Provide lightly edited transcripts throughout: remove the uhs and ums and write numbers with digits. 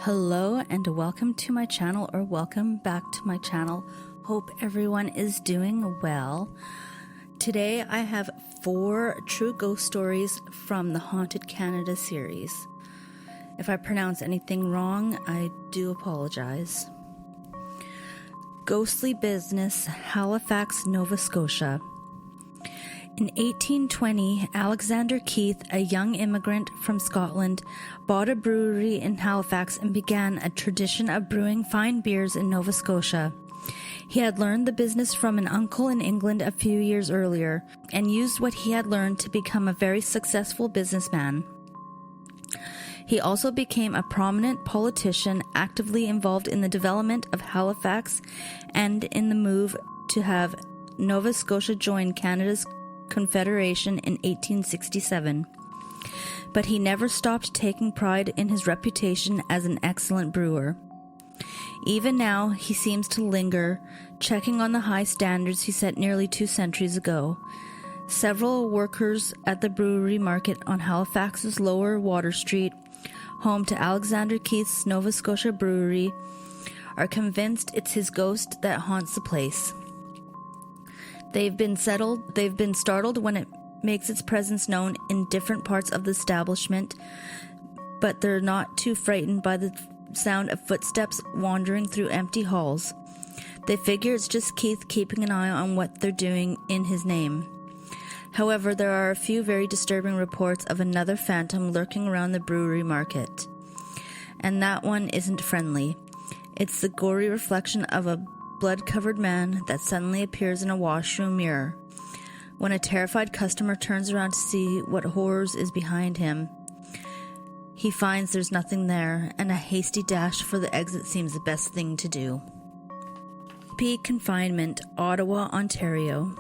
Hello and welcome to my channel, or welcome back to my channel. Hope everyone is doing well. Today I have 4 true ghost stories from the Haunted Canada series. If I pronounce anything wrong, I do apologize. Ghostly Business, Halifax, Nova Scotia. In 1820, Alexander Keith, a young immigrant from Scotland, bought a brewery in Halifax and began a tradition of brewing fine beers in Nova Scotia. He had learned the business from an uncle in England a few years earlier, and used what he had learned to become a very successful businessman. He also became a prominent politician, actively involved in the development of Halifax and in the move to have Nova Scotia join Canada's Confederation in 1867. But he never stopped taking pride in his reputation as an excellent brewer. Even now, he seems to linger, checking on the high standards he set nearly 2 centuries ago. Several workers at the brewery market on Halifax's Lower Water Street, home to Alexander Keith's Nova Scotia Brewery, are convinced it's his ghost that haunts the place. They've been startled when it makes its presence known in different parts of the establishment, but they're not too frightened by the sound of footsteps wandering through empty halls. They figure it's just Keith keeping an eye on what they're doing in his name. However, there are a few very disturbing reports of another phantom lurking around the brewery market. And that one isn't friendly. It's the gory reflection of a blood-covered man that suddenly appears in a washroom mirror. When a terrified customer turns around to see what horrors is behind him, he finds there's nothing there, and a hasty dash for the exit seems the best thing to do. Peak Confinement, Ottawa, Ontario.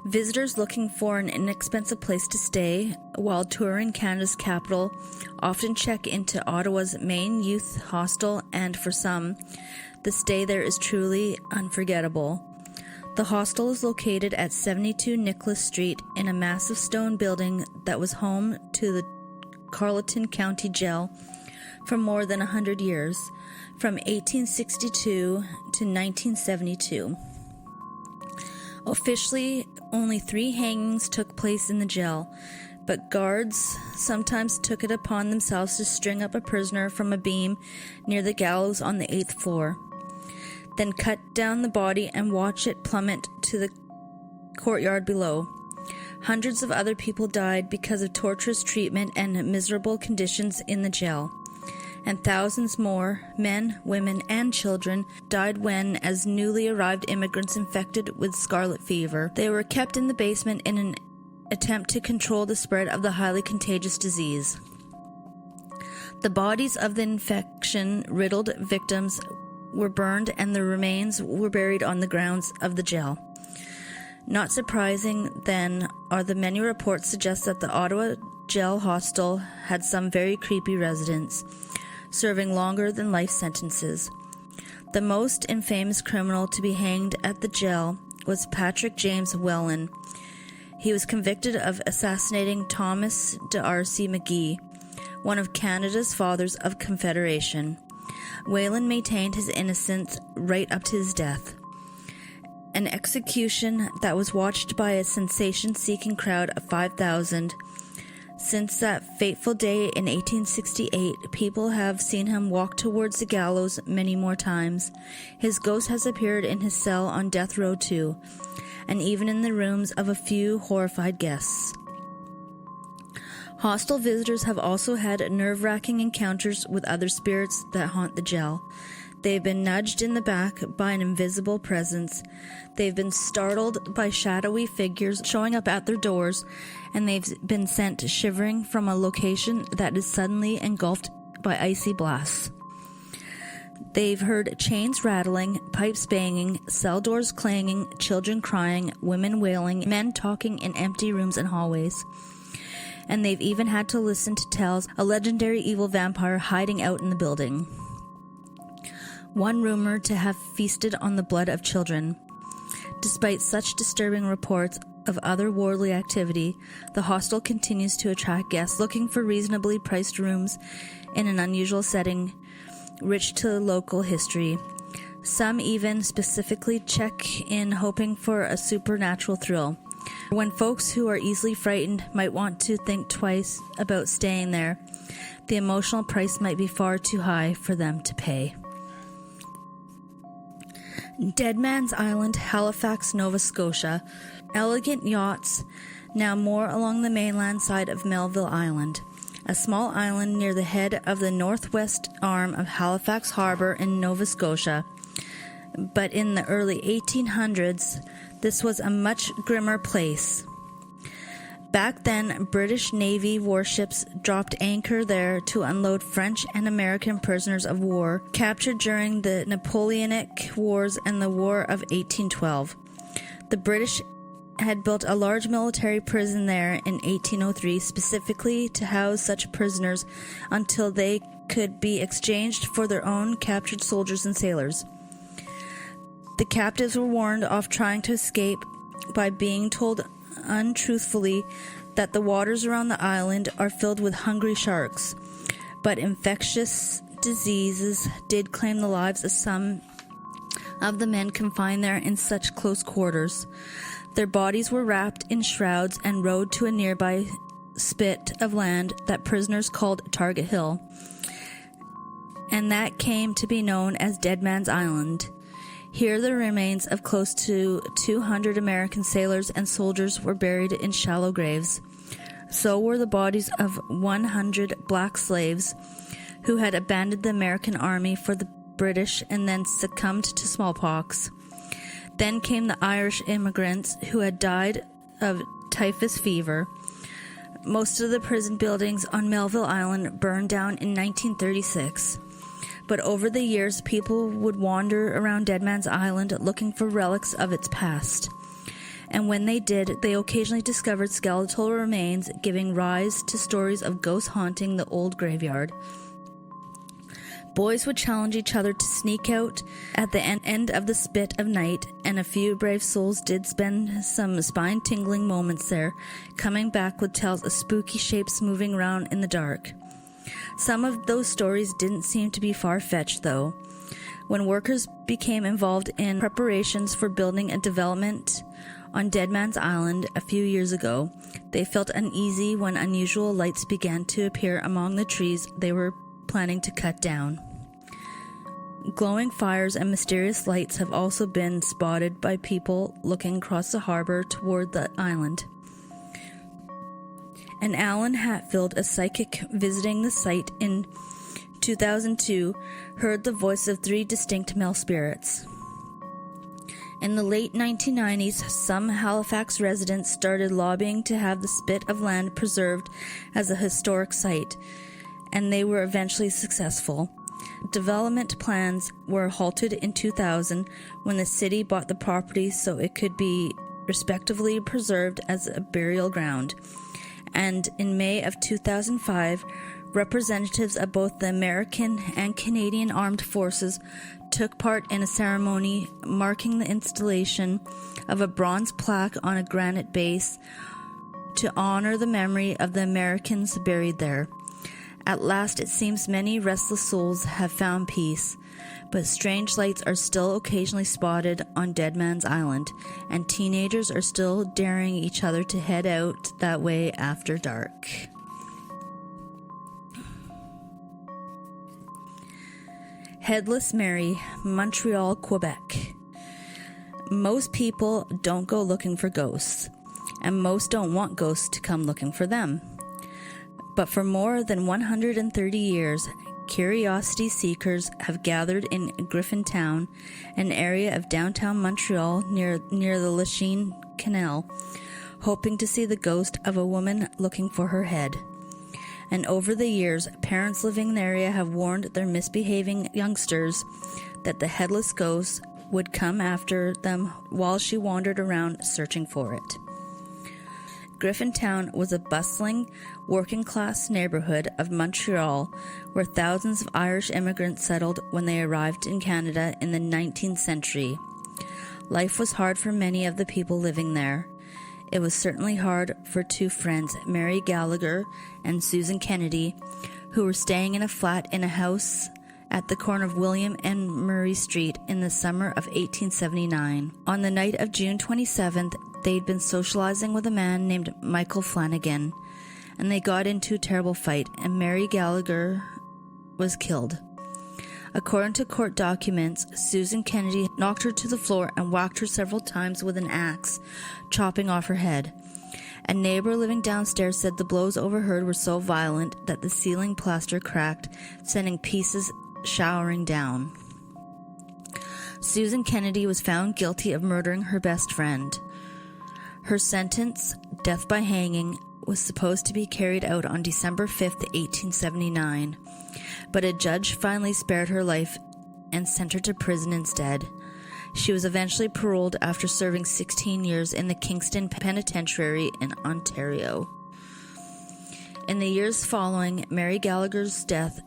Visitors looking for an inexpensive place to stay while touring Canada's capital often check into Ottawa's main youth hostel, and for some, the stay there is truly unforgettable. The hostel is located at 72 Nicholas Street in a massive stone building that was home to the Carleton County Jail for more than 100 years, from 1862 to 1972. Officially, only 3 hangings took place in the jail, but guards sometimes took it upon themselves to string up a prisoner from a beam near the gallows on the 8th floor, then cut down the body and watch it plummet to the courtyard below. Hundreds of other people died because of torturous treatment and miserable conditions in the jail, and thousands more, men, women, and children, died when, as newly arrived immigrants infected with scarlet fever, they were kept in the basement in an attempt to control the spread of the highly contagious disease. The bodies of the infection-riddled victims were burned, and their remains were buried on the grounds of the jail. Not surprising, then, are the many reports suggest that the Ottawa jail hostel had some very creepy residents, serving longer than life sentences. The most infamous criminal to be hanged at the jail was Patrick James Whelan. He was convicted of assassinating Thomas D'Arcy McGee, one of Canada's fathers of Confederation. Whelan maintained his innocence right up to his death. An execution that was watched by a sensation-seeking crowd of 5,000. Since that fateful day in 1868, people have seen him walk towards the gallows many more times. His ghost has appeared in his cell on death row too, and even in the rooms of a few horrified guests. Hostel visitors have also had nerve-wracking encounters with other spirits that haunt the jail. They've been nudged in the back by an invisible presence. They've been startled by shadowy figures showing up at their doors, and they've been sent shivering from a location that is suddenly engulfed by icy blasts. They've heard chains rattling, pipes banging, cell doors clanging, children crying, women wailing, men talking in empty rooms and hallways. And they've even had to listen to tales of a legendary evil vampire hiding out in the building, one rumored to have feasted on the blood of children. Despite such disturbing reports of otherworldly activity, the hostel continues to attract guests looking for reasonably priced rooms in an unusual setting rich to local history. Some even specifically check in hoping for a supernatural thrill. When folks who are easily frightened might want to think twice about staying there, the emotional price might be far too high for them to pay. Dead Man's Island, Halifax, Nova Scotia. Elegant yachts, now moored along the mainland side of Melville Island, a small island near the head of the northwest arm of Halifax Harbour in Nova Scotia. But in the early 1800s, this was a much grimmer place. Back then, British Navy warships dropped anchor there to unload French and American prisoners of war captured during the Napoleonic Wars and the War of 1812. The British had built a large military prison there in 1803 specifically to house such prisoners until they could be exchanged for their own captured soldiers and sailors. The captives were warned off trying to escape by being told untruthfully that the waters around the island are filled with hungry sharks, but infectious diseases did claim the lives of some of the men confined there in such close quarters. Their bodies were wrapped in shrouds and rowed to a nearby spit of land that prisoners called Target Hill, and that came to be known as Dead Man's Island. Here the remains of close to 200 American sailors and soldiers were buried in shallow graves. So were the bodies of 100 black slaves who had abandoned the American army for the British and then succumbed to smallpox. Then came the Irish immigrants who had died of typhus fever. Most of the prison buildings on Melville Island burned down in 1936. But over the years, people would wander around Dead Man's Island looking for relics of its past. And when they did, they occasionally discovered skeletal remains, giving rise to stories of ghosts haunting the old graveyard. Boys would challenge each other to sneak out at the end of the spit of night, and a few brave souls did spend some spine-tingling moments there, coming back with tales of spooky shapes moving around in the dark. Some of those stories didn't seem to be far-fetched, though. When workers became involved in preparations for building a development on Dead Man's Island a few years ago, they felt uneasy when unusual lights began to appear among the trees they were planning to cut down. Glowing fires and mysterious lights have also been spotted by people looking across the harbor toward the island. And Alan Hatfield, a psychic visiting the site in 2002, heard the voice of 3 distinct male spirits. In the late 1990s, some Halifax residents started lobbying to have the spit of land preserved as a historic site, and they were eventually successful. Development plans were halted in 2000 when the city bought the property so it could be respectively preserved as a burial ground. And in May of 2005, representatives of both the American and Canadian Armed Forces took part in a ceremony marking the installation of a bronze plaque on a granite base to honor the memory of the Americans buried there. At last, it seems many restless souls have found peace, but strange lights are still occasionally spotted on Dead Man's Island, and teenagers are still daring each other to head out that way after dark. Headless Mary, Montreal, Quebec. Most people don't go looking for ghosts, and most don't want ghosts to come looking for them. But for more than 130 years, curiosity seekers have gathered in Griffintown, an area of downtown Montreal near the Lachine Canal, hoping to see the ghost of a woman looking for her head. And over the years, parents living in the area have warned their misbehaving youngsters that the headless ghost would come after them while she wandered around searching for it. Griffintown was a bustling, working-class neighborhood of Montreal where thousands of Irish immigrants settled when they arrived in Canada in the 19th century. Life was hard for many of the people living there. It was certainly hard for 2 friends, Mary Gallagher and Susan Kennedy, who were staying in a flat in a house at the corner of William and Murray Street in the summer of 1879. On the night of June 27th, they'd been socializing with a man named Michael Flanagan, and they got into a terrible fight, and Mary Gallagher was killed. According to court documents, Susan Kennedy knocked her to the floor and whacked her several times with an axe, chopping off her head. A neighbor living downstairs said the blows overheard were so violent that the ceiling plaster cracked, sending pieces showering down. Susan Kennedy was found guilty of murdering her best friend. Her sentence, death by hanging, was supposed to be carried out on December 5th, 1879, but a judge finally spared her life and sent her to prison instead. She was eventually paroled after serving 16 years in the Kingston Penitentiary in Ontario. In the years following Mary Gallagher's death,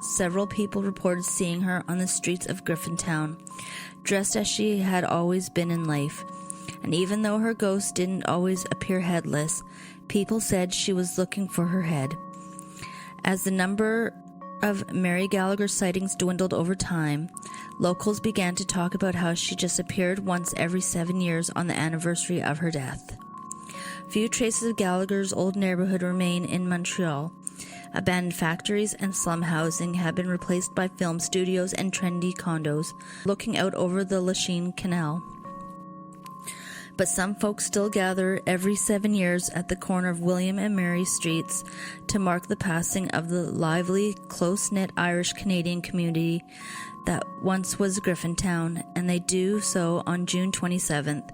several people reported seeing her on the streets of Griffintown, dressed as she had always been in life. And even though her ghost didn't always appear headless, people said she was looking for her head. As the number of Mary Gallagher sightings dwindled over time, locals began to talk about how she just appeared once every 7 years on the anniversary of her death. Few traces of Gallagher's old neighborhood remain in Montreal. Abandoned factories and slum housing have been replaced by film studios and trendy condos, looking out over the Lachine Canal. But some folks still gather every 7 years at the corner of William and Mary Streets to mark the passing of the lively, close-knit Irish-Canadian community that once was Griffintown, and they do so on June 27th,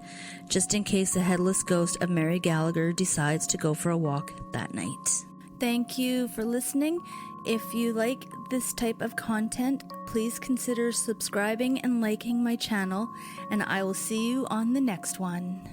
just in case the headless ghost of Mary Gallagher decides to go for a walk that night. Thank you for listening. If you like this type of content, please consider subscribing and liking my channel, and I will see you on the next one.